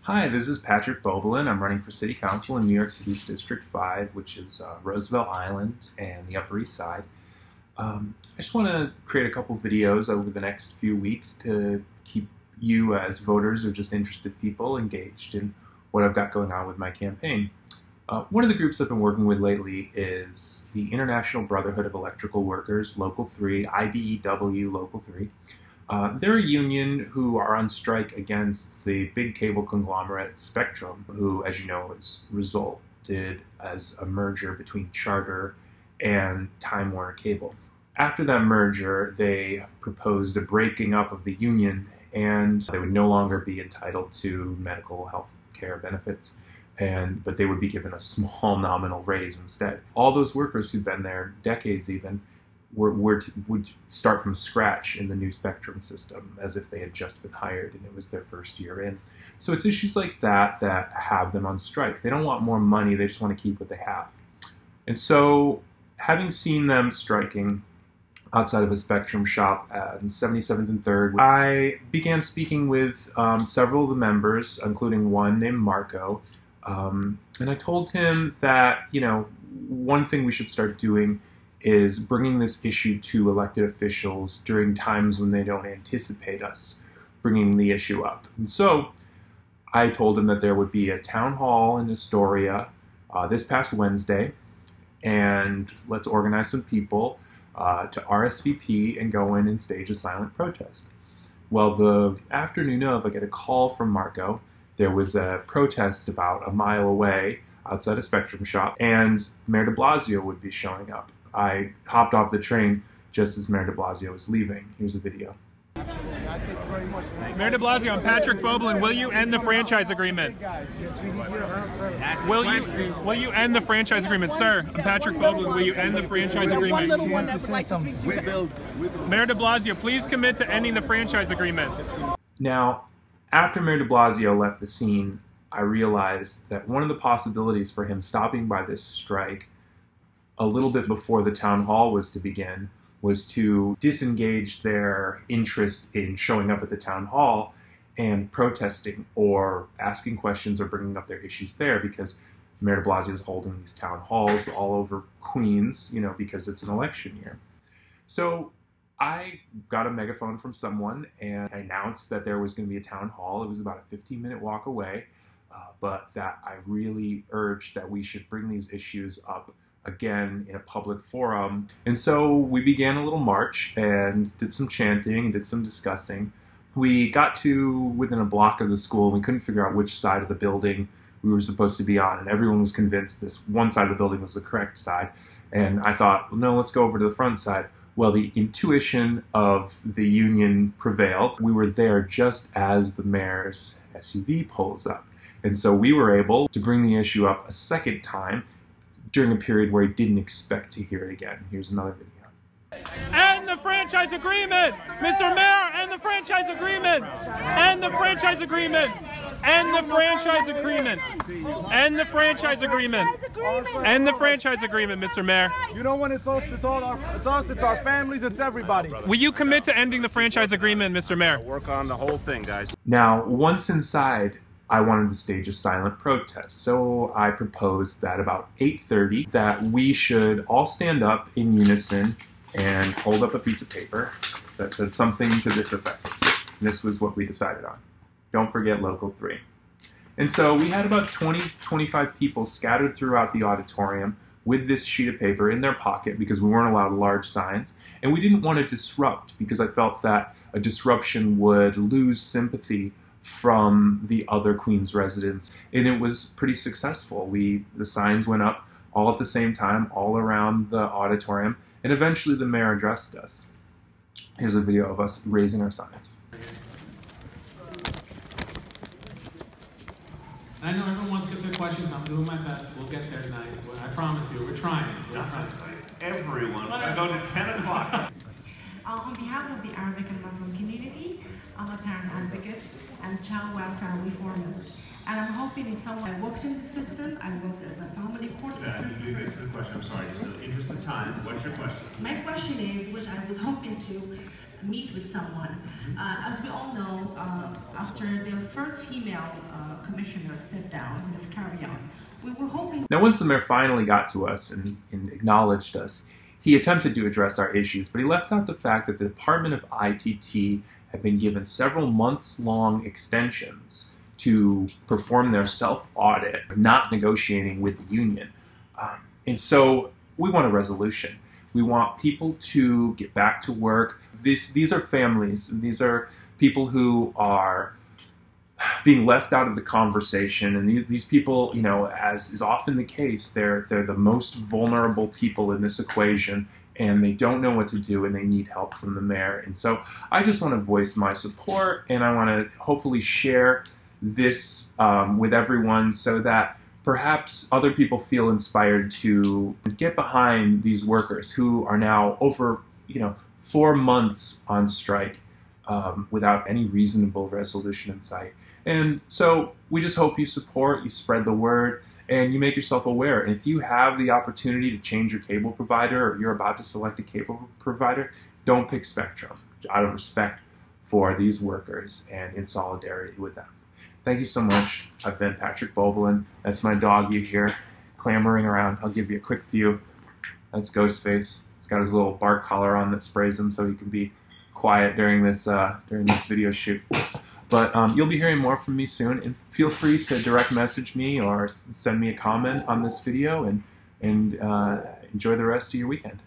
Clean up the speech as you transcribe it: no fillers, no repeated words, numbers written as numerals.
Hi, this is Patrick Bobilin. I'm running for City Council in New York City's District 5, which is Roosevelt Island and the Upper East Side. I just want to create a couple videos over the next few weeks to keep you as voters or just interested people engaged in what I've got going on with my campaign. One of the groups I've been working with lately is the International Brotherhood of Electrical Workers, Local 3, IBEW Local 3. They're a union who are on strike against the big cable conglomerate Spectrum, who, as you know, has resulted as a merger between Charter and Time Warner Cable. After that merger, they proposed a breaking up of the union, and they would no longer be entitled to medical health care benefits, but they would be given a small nominal raise instead. All those workers who'd been there decades even would start from scratch in the new Spectrum system, as if they had just been hired and it was their first year in. So it's issues like that that have them on strike. They don't want more money, they just want to keep what they have. And so, having seen them striking outside of a Spectrum shop at 77th and 3rd, I began speaking with several of the members, including one named Marco, and I told him that, one thing we should start doing is bringing this issue to elected officials during times when they don't anticipate us bringing the issue up. And so I told him that there would be a town hall in Astoria this past Wednesday, and let's organize some people to RSVP and go in and stage a silent protest. Well, the afternoon of, I get a call from Marco. There was a protest about a mile away outside a Spectrum shop, and Mayor de Blasio would be showing up. I hopped off the train just as Mayor de Blasio was leaving. Here's a video. Mayor de Blasio, I'm Patrick Bobilin. Will you end the franchise agreement? Will you end the franchise agreement, sir? I'm Patrick Bobilin. Will you end the franchise agreement? Mayor de Blasio, please commit to ending the franchise agreement. Now, after Mayor de Blasio left the scene, I realized that one of the possibilities for him stopping by this strike a little bit before the town hall was to begin was to disengage their interest in showing up at the town hall and protesting or asking questions or bringing up their issues there, because Mayor de Blasio is holding these town halls all over Queens, because it's an election year. So I got a megaphone from someone and I announced that there was going to be a town hall. It was about a 15-minute walk away, but that I really urged that we should bring these issues up again in a public forum. And so we began a little march and did some chanting and did some discussing. We got to within a block of the school, and we couldn't figure out which side of the building we were supposed to be on, and everyone was convinced this one side of the building was the correct side. And I thought, well, no, let's go over to the front side. Well, the intuition of the union prevailed. We were there just as the mayor's SUV pulls up. And so we were able to bring the issue up a second time during a period where he didn't expect to hear it again. Here's another video. End the franchise agreement! Mr. Mayor, end the franchise agreement! End the franchise agreement! End the franchise agreement! End the franchise agreement! End the franchise agreement, Mr. Mayor. You know when it's us, it's us, it's our families, it's everybody. Will you commit to ending the franchise agreement, Mr. Mayor? Work on the whole thing, guys. Now, once inside, I wanted to stage a silent protest, so I proposed that about 8:30 that we should all stand up in unison and hold up a piece of paper that said something to this effect. And this was what we decided on. Don't forget Local 3. And so we had about 20-25 people scattered throughout the auditorium with this sheet of paper in their pocket because we weren't allowed large signs. And we didn't want to disrupt, because I felt that a disruption would lose sympathy from the other Queens residents. And it was pretty successful. The signs went up all at the same time, all around the auditorium, and eventually the mayor addressed us. Here's a video of us raising our signs. I know everyone wants to get their questions. I'm doing my best. We'll get there tonight. I promise you, we're trying. Everyone. I go to 10 o'clock. On behalf of the Arabic and Muslim community, I'm a parent advocate and child welfare reformist. And I'm hoping if someone, I worked in the system, I worked as a family coordinator. You get to the question, I'm sorry, just in the interest of time, what's your question? My question is, which I was hoping to meet with someone. As we all know, after the first female commissioner stepped down, Ms. Carrion, we were hoping... Now, once the mayor finally got to us and acknowledged us, he attempted to address our issues, but he left out the fact that the Department of ITT had been given several months-long extensions to perform their self-audit, not negotiating with the union. And so we want a resolution. We want people to get back to work. These are families. These are people who are being left out of the conversation. And these people, you know, as is often the case, they're the most vulnerable people in this equation, and they don't know what to do, and they need help from the mayor. And so I just want to voice my support, and I want to hopefully share this with everyone so that perhaps other people feel inspired to get behind these workers who are now over, 4 months on strike without any reasonable resolution in sight. And so we just hope you support, you spread the word, and you make yourself aware. And if you have the opportunity to change your cable provider, or you're about to select a cable provider, don't pick Spectrum, out of respect for these workers and in solidarity with them. Thank you so much. I've been Patrick Bobilin. That's my dog you hear clamoring around. I'll give you a quick view. That's Ghostface. He's got his little bark collar on that sprays him so he can be quiet during this video shoot. But you'll be hearing more from me soon, and feel free to direct message me or send me a comment on this video, and enjoy the rest of your weekend.